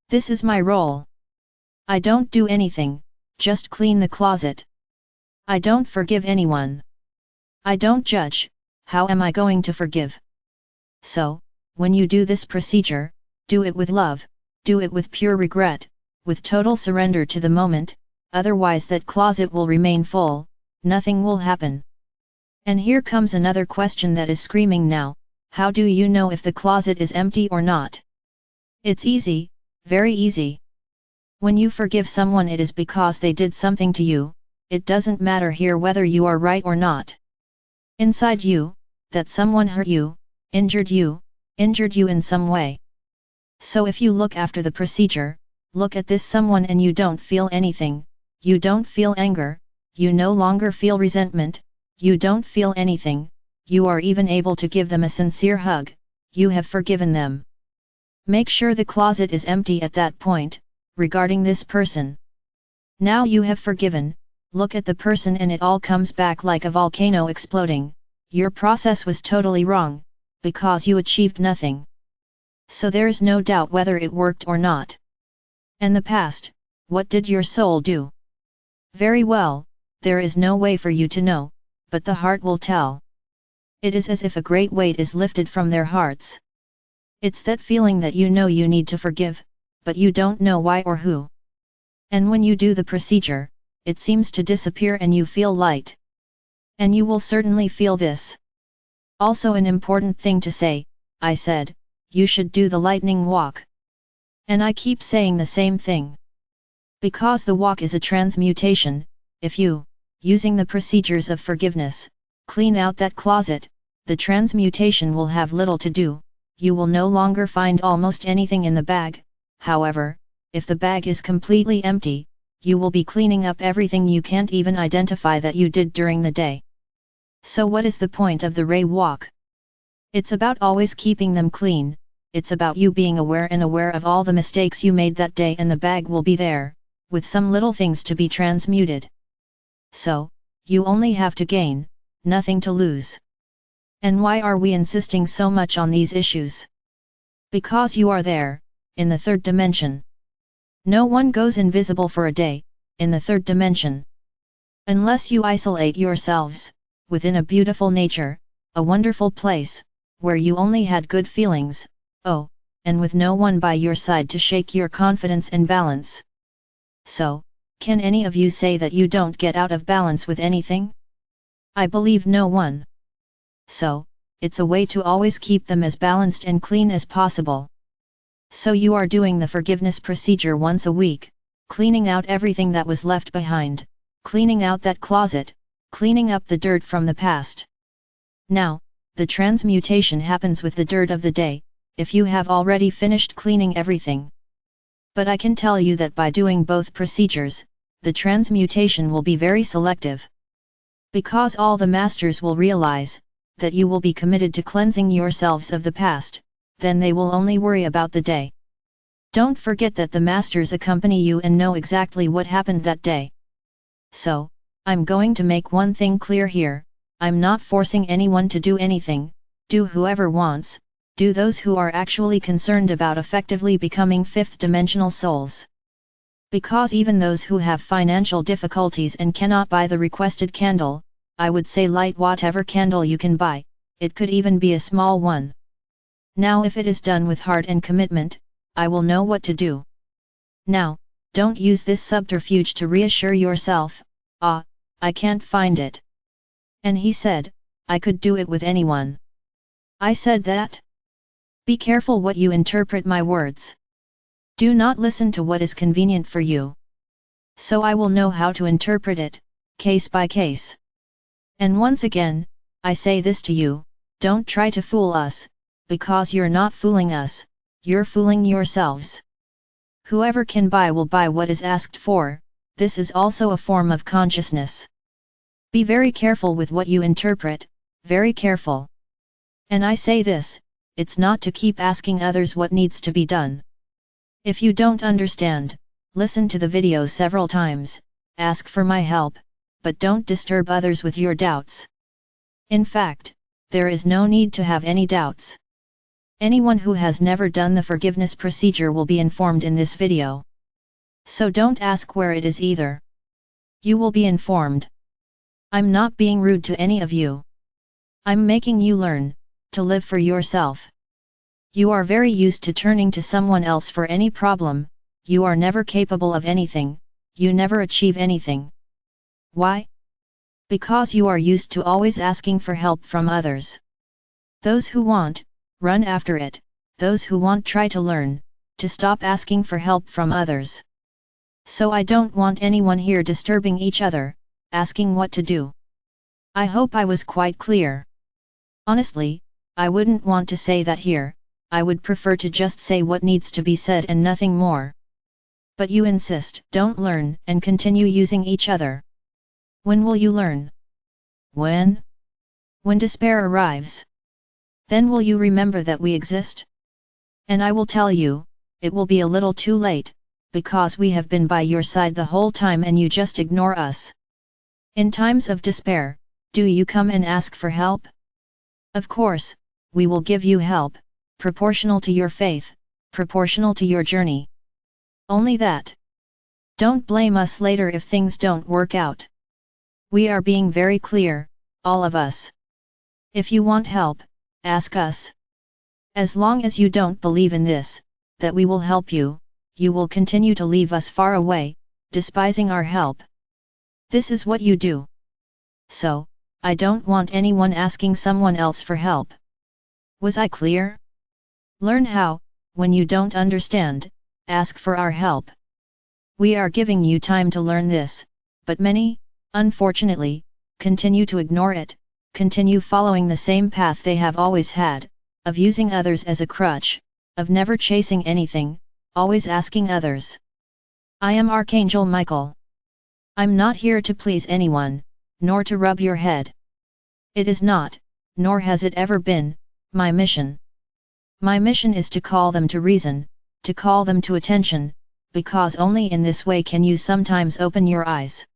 This is my role. I don't do anything, just clean the closet. I don't forgive anyone. I don't judge, how am I going to forgive? So, when you do this procedure, do it with love, do it with pure regret, with total surrender to the moment, otherwise that closet will remain full, nothing will happen. And here comes another question that is screaming now, how do you know if the closet is empty or not? It's easy, very easy. When you forgive someone, it is because they did something to you, it doesn't matter here whether you are right or not. Inside you, that someone hurt you, injured you in some way. So if you look after the procedure, look at this someone and you don't feel anything, you don't feel anger, you no longer feel resentment, you don't feel anything, you are even able to give them a sincere hug, you have forgiven them. Make sure the closet is empty at that point, regarding this person. Now you have forgiven, look at the person and it all comes back like a volcano exploding, your process was totally wrong, because you achieved nothing. So there's no doubt whether it worked or not. And the past, what did your soul do? Very well, there is no way for you to know, but the heart will tell. It is as if a great weight is lifted from their hearts. It's that feeling that you know you need to forgive, but you don't know why or who. And when you do the procedure, it seems to disappear and you feel light. And you will certainly feel this. Also an important thing to say, I said, you should do the lightning walk. And I keep saying the same thing. Because the walk is a transmutation, if you, using the procedures of forgiveness, clean out that closet, the transmutation will have little to do, you will no longer find almost anything in the bag, however, if the bag is completely empty, you will be cleaning up everything you can't even identify that you did during the day. So what is the point of the Ray walk? It's about always keeping them clean, it's about you being aware of all the mistakes you made that day, and the bag will be there, with some little things to be transmuted. So, you only have to gain, nothing to lose. And why are we insisting so much on these issues? Because you are there, in the third dimension. No one goes invisible for a day, in the third dimension. Unless you isolate yourselves, within a beautiful nature, a wonderful place, where you only had good feelings, oh, and with no one by your side to shake your confidence and balance. So, can any of you say that you don't get out of balance with anything? I believe no one. So, it's a way to always keep them as balanced and clean as possible. So you are doing the forgiveness procedure once a week, cleaning out everything that was left behind, cleaning out that closet, cleaning up the dirt from the past. Now, the transmutation happens with the dirt of the day, if you have already finished cleaning everything. But I can tell you that by doing both procedures, the transmutation will be very selective. Because all the masters will realize that you will be committed to cleansing yourselves of the past, then they will only worry about the day. Don't forget that the masters accompany you and know exactly what happened that day. So, I'm going to make one thing clear here, I'm not forcing anyone to do anything, do whoever wants, do those who are actually concerned about effectively becoming fifth-dimensional souls. Because even those who have financial difficulties and cannot buy the requested candle, I would say light whatever candle you can buy, it could even be a small one. Now if it is done with heart and commitment, I will know what to do. Now, don't use this subterfuge to reassure yourself, I can't find it. And he said, I could do it with anyone. I said that? Be careful what you interpret my words. Do not listen to what is convenient for you. So I will know how to interpret it, case by case. And once again, I say this to you, don't try to fool us, because you're not fooling us, you're fooling yourselves. Whoever can buy will buy what is asked for, this is also a form of consciousness. Be very careful with what you interpret, very careful. And I say this, it's not to keep asking others what needs to be done. If you don't understand, listen to the video several times, ask for my help, but don't disturb others with your doubts. In fact, there is no need to have any doubts. Anyone who has never done the forgiveness procedure will be informed in this video. So don't ask where it is either. You will be informed. I'm not being rude to any of you. I'm making you learn to live for yourself. You are very used to turning to someone else for any problem, you are never capable of anything, you never achieve anything. Why? Because you are used to always asking for help from others. Those who want, run after it, those who won't try to learn, to stop asking for help from others. So I don't want anyone here disturbing each other, asking what to do. I hope I was quite clear. Honestly, I wouldn't want to say that here, I would prefer to just say what needs to be said and nothing more. But you insist, don't learn and continue using each other. When will you learn? When? When despair arrives. Then will you remember that we exist? And I will tell you, it will be a little too late, because we have been by your side the whole time and you just ignore us. In times of despair, do you come and ask for help? Of course, we will give you help, proportional to your faith, proportional to your journey. Only that. Don't blame us later if things don't work out. We are being very clear, all of us. If you want help, ask us. As long as you don't believe in this, that we will help you, you will continue to leave us far away, despising our help. This is what you do. So, I don't want anyone asking someone else for help. Was I clear? Learn how, when you don't understand, ask for our help. We are giving you time to learn this, but many, unfortunately, continue to ignore it, continue following the same path they have always had, of using others as a crutch, of never chasing anything, always asking others. I am Archangel Michael. I'm not here to please anyone, nor to rub your head. It is not, nor has it ever been, my mission. My mission is to call them to reason, to call them to attention, because only in this way can you sometimes open your eyes.